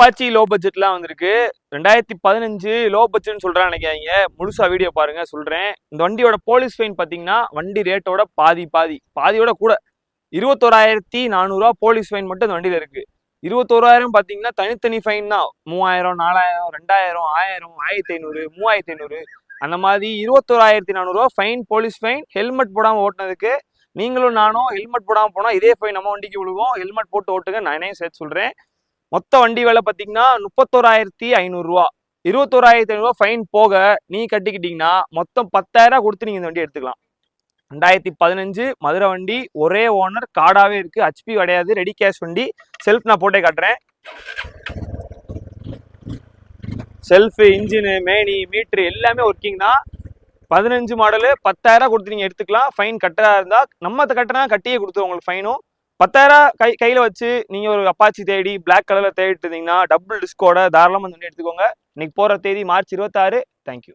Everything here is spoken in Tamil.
அப்பாச்சி லோ பட்ஜெட்லாம் வந்திருக்கு. 2015 லோ பட்ஜெட்னு சொல்றான்னு நினைக்காதீங்க. முழுசா வீடியோ பாருங்க சொல்றேன். இந்த வண்டியோட போலீஸ் ஃபைன் பார்த்தீங்கன்னா வண்டி ரேட்டோட பாதியோட கூட 21,400 போலீஸ் ஃபைன் மட்டும் இந்த வண்டியில இருக்கு. 21,000 பார்த்தீங்கன்னா தனித்தனி ஃபைன் தான். 3000, 4000, 2000, 1000, 1500, 3500 அந்த மாதிரி 21,400 ஃபைன், போலீஸ் ஃபைன். ஹெல்மெட் போடாம ஓட்டுனதுக்கு. நீங்களும் நானும் ஹெல்மெட் போடாம போனா இதே ஃபைன் நம்ம வண்டிக்கு விழுகும். ஹெல்மெட் போட்டு ஓட்டுங்க, நானே சேர்த்து சொல்றேன். மொத்த வண்டி விலை பார்த்தீங்கன்னா 31,500. 21,500 ஃபைன் போக நீ கட்டிக்கிட்டீங்கன்னா மொத்தம் 10,000 கொடுத்து நீங்க இந்த வண்டி எடுத்துக்கலாம். 2015 மதுரை வண்டி, ஒரே ஓனர், கார்டாவே இருக்கு, ஹெச்பி கிடையாது, ரெடி கேஷ் வண்டி. செல்ஃப் நான் போட்டே காட்டுறேன். செல்ஃப், இன்ஜினு, மேனி, மீட்ரு எல்லாமே ஒர்க்கிங் தான். 15 மாடலு, 10,000 கொடுத்து நீங்க எடுத்துக்கலாம். ஃபைன் கட்டுறதா இருந்தா நம்ம கட்டுறதா கட்டியே கொடுத்துருவோம் உங்களுக்கு ஃபைனும். 10,000 கையில வச்சு நீங்க ஒரு அப்பாச்சி தேடி பிளாக் கலர்ல தேடிட்டு இருந்தீங்கன்னா டபுள் டிஸ்கோட தாராளமா இந்த வண்டி எடுத்துக்கோங்க. இன்னைக்கு போற தேதி மார்ச் 26. தேங்க்யூ.